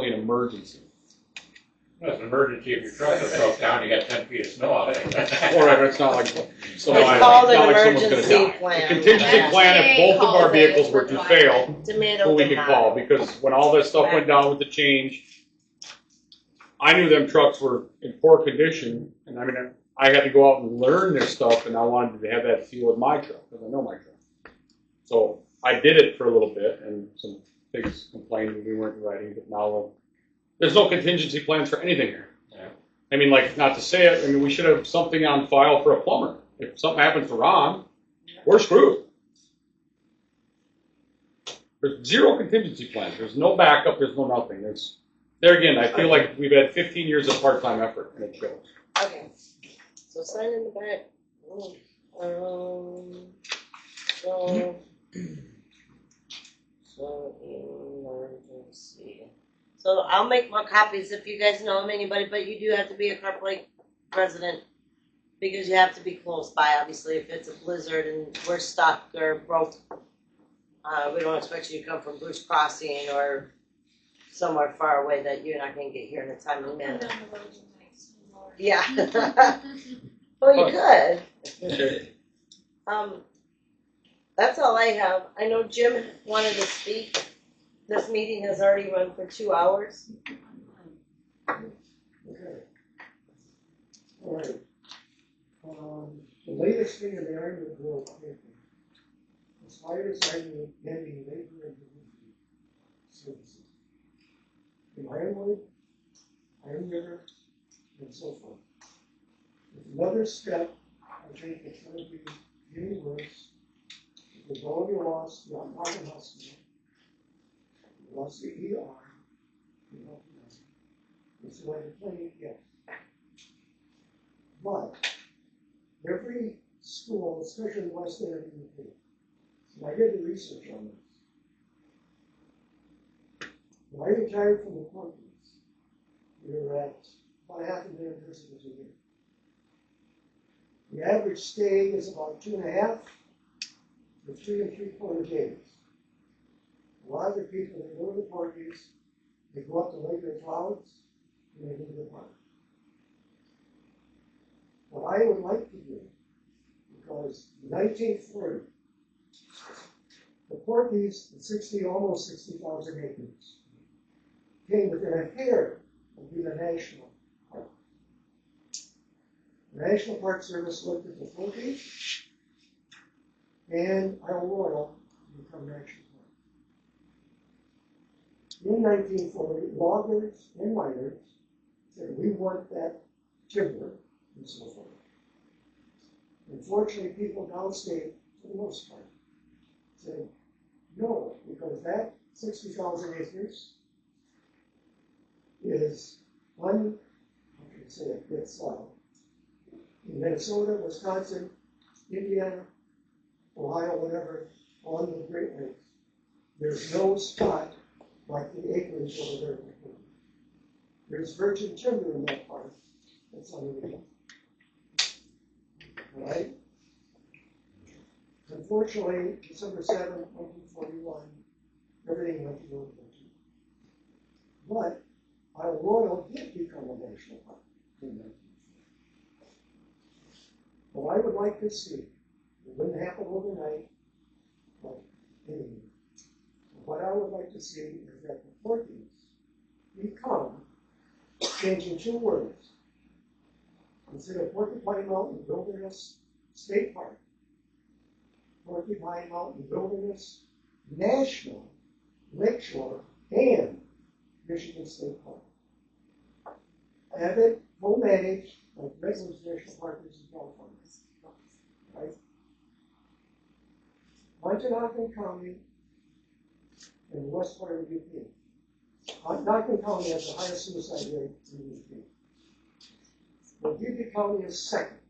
really an emergency. Well, it's an emergency if your truck is broke down, you got 10 feet of snow out there. Whatever, it's not like It's called an emergency plan. A contingency plan if both of our vehicles were to fail, who we could call, because when all this stuff went down with the change, I knew them trucks were in poor condition, and I mean, I had to go out and learn their stuff, and I wanted to have that feel with my truck, because I know my truck. So I did it for a little bit, and some things complained that we weren't ready, but now there's no contingency plans for anything here. Yeah. I mean, like, not to say it, I mean, we should have something on file for a plumber. If something happens to Ron, we're screwed. There's zero contingency plans. There's no backup. There's no nothing. There again, I feel like we've had 15 years of part-time effort, and it shows. Okay. So sign in the back. So emergency. So I'll make more copies if you guys know of anybody, but you do have to be a Carp Lake resident because you have to be close by, obviously, if it's a blizzard and we're stuck or broke. We don't expect you to come from Bruce Crossing or somewhere far away that you're not going to get here in a timely manner. Yeah. Well, you could. That's all I have. I know Jim wanted to speak. This meeting has already run for 2 hours. Okay. All right. The latest thing in the Iron Grove paper. As far as I know, ending labor and delivery services. In Ironwood, Iron River, and so forth. With another step, I think it's going to be getting worse. We've already lost the Ontonagon Hospital. We lost the ER. You know, it's the way to play it, yes. But every school, especially in the West End of the UK, and I did the research on this. When I retired from the Porkies, we were at about 500,000 visitors a year. The average stay is about 2.5 to 3 3/4 days. A lot of the people that go to the Porkies, they go up to Lake of the Clouds, and they leave the park. What I would like to do, because in 1940, the Porkies, almost 60,000 acres, came within a hair of being a national park. The National Park Service looked at the Porkies and Isle Royal to become national park. In 1940, loggers and miners said, we want that timber and so forth. Unfortunately, people downstate, for the most part, said no, because that 60,000 acres is it's in Minnesota, Wisconsin, Indiana, Ohio, whatever, on the Great Lakes. There's no spot like the acreage over there. There's virgin timber in that part. That's unreal. All right? Unfortunately, December 7th, 1941, everything went to World War II. But Isle Royal did become a national park in 1940. What I would like to see, it wouldn't happen overnight, but anyway, what I would like to see is that the Porkies become, changing 2 words, instead of Porcupine Mountain Wilderness State Park, Porcupine Mountain Wilderness National Lakeshore and Michigan State Park. Have it co-managed like Redwoods National Park is in California. Right? Ontonagon County and the west part of the UP. Ontonagon County has the highest suicide rate in the UP. Montgomery County is second.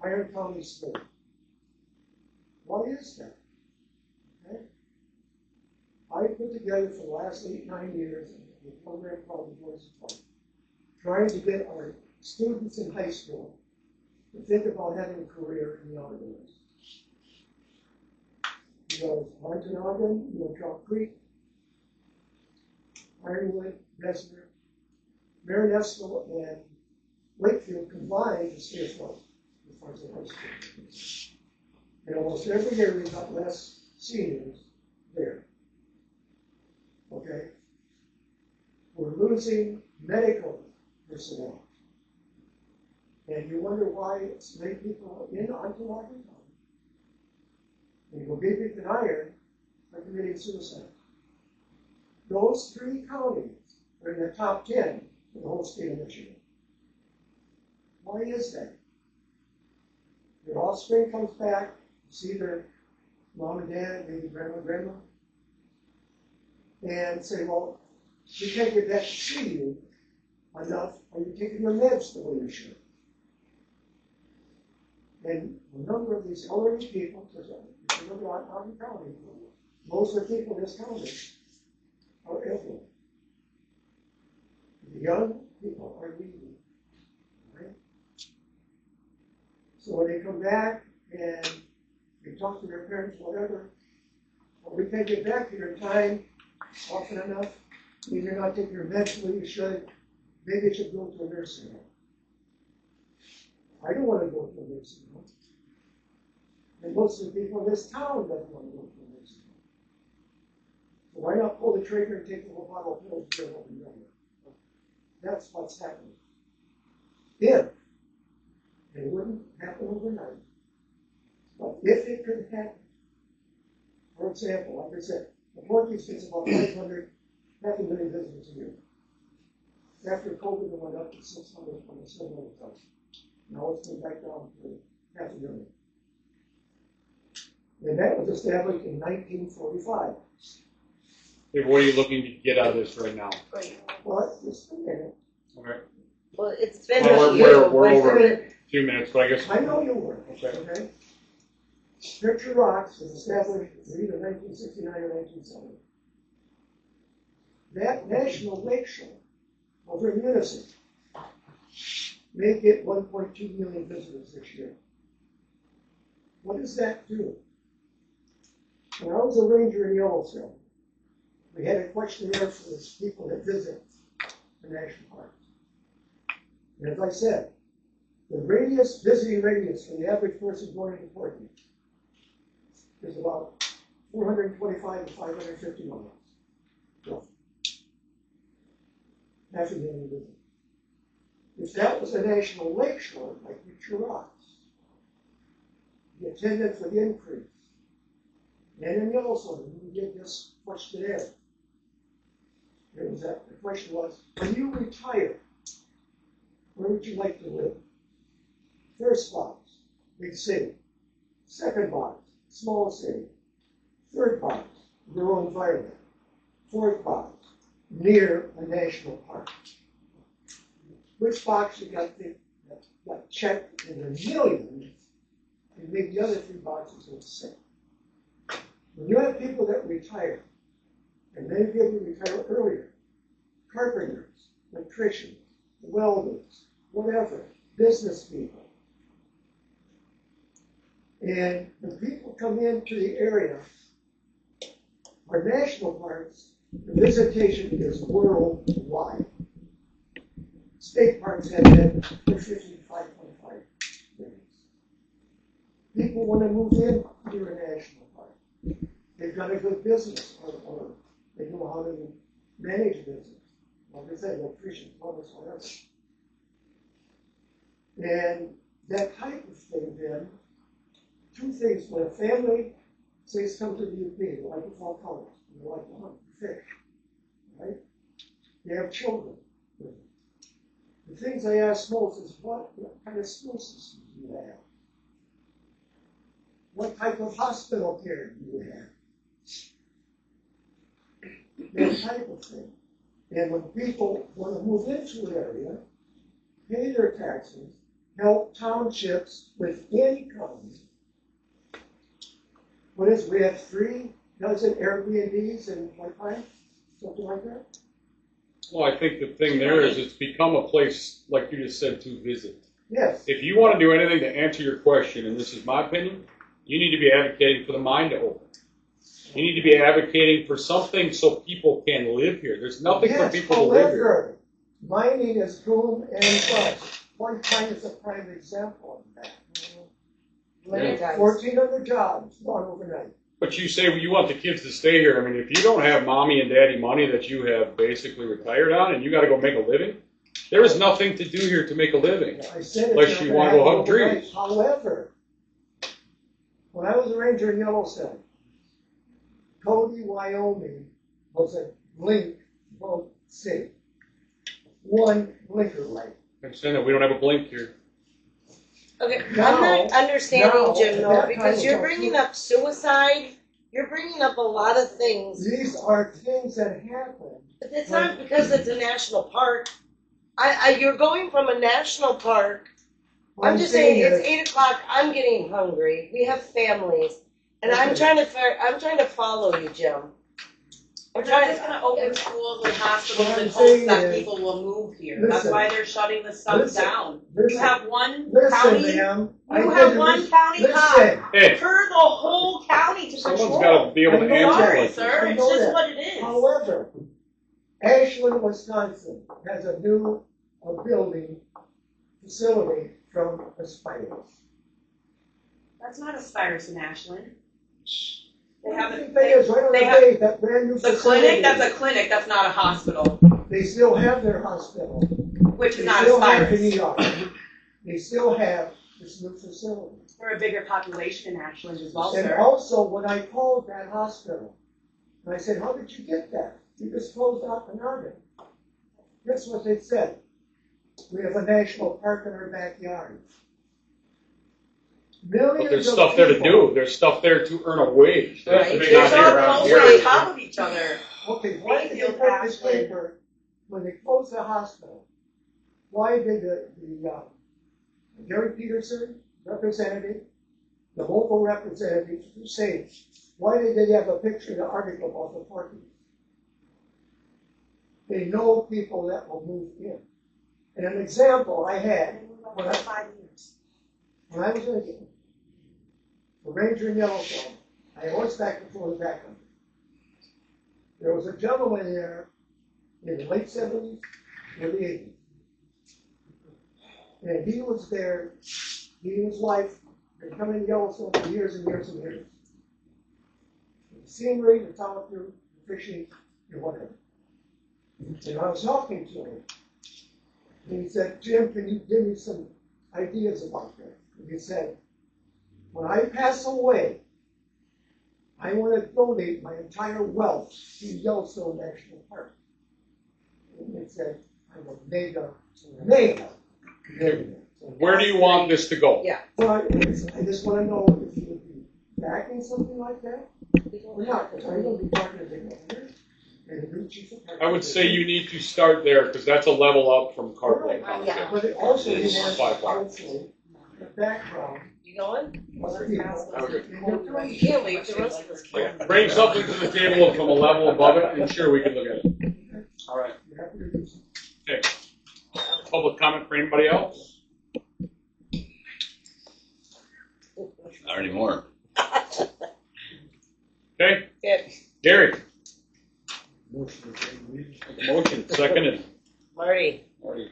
Iron County is third. Why is that? Okay. I put together for the last 8-9 years a program called the Voice of Fun, trying to get our students in high school to think about having a career in the outdoors. Because Ontonagon, Trout Creek, Ironwood, Bessemer, Marinestro, and Wakefield combined to stay afloat as far as the high school. And almost every year we've got less seniors there. Okay? We're losing medical personnel. And you wonder why it's many people in Ontonagon County, and go big and iron, are committing suicide. Those 3 counties are in the top 10 in the whole state of Michigan. Why is that? Their offspring comes back, see their mom and dad, maybe grandma, and say, well, we can't get back to see you enough. Are you taking your meds the way you should? And a number of these elderly people, because if you look at Ontonagon County, most of the people in this county are elderly. The young people are leaving. Right? So when they come back and they talk to their parents, whatever, well, we can't get back here in time often enough. Maybe you're not taking your meds the way you should. Maybe you should go to a nursing home. I don't want to go to a nursing home. And most of the people in this town don't want to go to a nursing home. So why not pull the trigger and take the whole bottle of pills and get over and done with? That's what's happening. If it wouldn't happen overnight, but if it could happen, for example, like I said, the Portuguese gets about 500, 500,000 visitors a year. After COVID, it went up to 600 from the 700,000. Now it's been back down to 500,000. And that was established in 1945. Hey, what are you looking to get out of this right now? Well, just a minute. Okay. Well, it's been Well, a year. we're over Wait a 2 minutes, but I guess. I know you were, okay? Picture Rocks was established either 1969 or 1970. That national lake shore over in Unison may get 1.2 million visitors this year. What does that do? When I was a ranger in Yellowstone, we had a questionnaire for the people that visit the national parks. And as I said, the visiting radius for the average person going to Portland is about 425 to 550 miles. Roughly. 500,000 visitors. If that was a national lakeshore like Picture Rocks, the attendance would increase. And in Yellowstone, we did this questionnaire. The question was, when you retire, where would you like to live? First box, big city. Second box, small city. Third box, rural environment. Fourth box, near a national park. Which box you got checked in the millions, and maybe the other 3 boxes will sit. When you have people that retire, and many people retire earlier, carpenters, electricians, welders, whatever, business people, and when people come into the area, our national parks, the visitation is worldwide. State parks have been 55.5 million. People want to move in to a national park. They've got a good business, or they know how to manage a business. Like I said, electrician, plumbers, whatever. And that type of thing then, 2 things. When a family says come to the UP, they like to fall colors, they like to hunt and fish, right? They have children. The things I ask most is what kind of school system do you have? What type of hospital care do you have? That type of thing. And when people want to move into an area, pay their taxes, help townships within counties. We have 3 dozen Airbnbs in one time, something like that. Well, I think the thing there is it's become a place, like you just said, to visit. Yes. If you want to do anything to answer your question, and this is my opinion, you need to be advocating for the mine to open. You need to be advocating for something so people can live here. There's nothing for Yes, people to live here. however, mining is boom and bust. Point Pine is a prime example of that. Many times. 1,400 jobs gone overnight. But you say you want the kids to stay here. I mean, if you don't have mommy and daddy money that you have basically retired on and you got to go make a living, there is nothing to do here to make a living. I said it's Unless not you gonna wanna go happen hug overnight. trees. However, when I was a ranger in Yellowstone, Cody, Wyoming was a blink vote city. One blinker light. I'm saying that we don't have a blink here. Okay, Now- I'm not understanding, now, Jim, at though, that because time, you're about bringing two- up suicide, you're bringing up a lot of things. These are things that happen. But it's not because it's a national park. You're going from a national park. What I'm just saying, is, it's 8 o'clock, I'm getting hungry, we have families, and I'm Okay. trying to follow you, Jim. I'm We're not trying just gonna open schools and hospitals What I'm in hopes saying that is- people will move here. That's Listen. why they're shutting this stuff Listen. down. You Listen, have one listen, county, ma'am. I you did have the one res- county cop Listen, Hey, per the whole county to someone's control. got to be able to I know answer Sorry, questions. sir, I it's know just that. what it is. however, Ashland, Wisconsin has a new building facility from Aspire. That's not Aspires in Ashland. They What have do you a, think that is? Right on they the have- bay, that brand new the facility. clinic, that's a clinic, that's not a hospital, They still have their hospital. which They is not still have Aspires. an ER. They still have this new facility. We're a bigger population in Ashland as well, And sir. also, when I called that hospital, and I said, how did you get that? You just closed Ontonagon. Guess what they said? We have a national park in our backyard. Millions But there's of stuff there to people- do. There's stuff there to earn a wage. That's Right. the big There's idea all around those here. are on top of each other. Okay, why did they Mayfield, put this Ashland. paper, when they closed the hospital, why did the Gary Peterson representative, the local representative, say, why did they have a picture in the article about the parking? They know people that will move in. And an example I had, when I, 5 years. when I was a ranger in Yellowstone, I always back before the background. There was a gentleman there in the late 70s, early 80s. And he was there, he and his wife, had come in Yellowstone for years and years and years. The scenery, the solitude, the fishing, and whatever. And I was talking to him. And he said, Jim, can you give me some ideas about that? And he said, when I pass away, I want to donate my entire wealth to Yellowstone National Park. And he said, I'm a mega millionaire. Where do you want this to go? Well, I just want to know if you would be backing something like that or not, because I'm going to be talking to the governor and the new chief of park. I would say you need to start there because that's a level up from Carp Lake Right. Township. But it also It's has 5 block. also the background You going? of the people. I would agree. You can't leave the rest of us. Yeah, bring something to the table from a level above it, and sure, we can look at it. All right. You have to do this. Okay. Public comment for anybody else? Not anymore. Okay, Okay, Gary. Motion, seconded. Marty, Marty.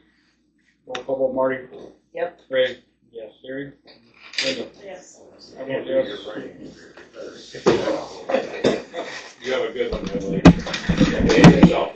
Roll call vote, Marty. Yep. Ray. Yes. Gary. Linda. Yes. I vote yes. You have a good one, Emily.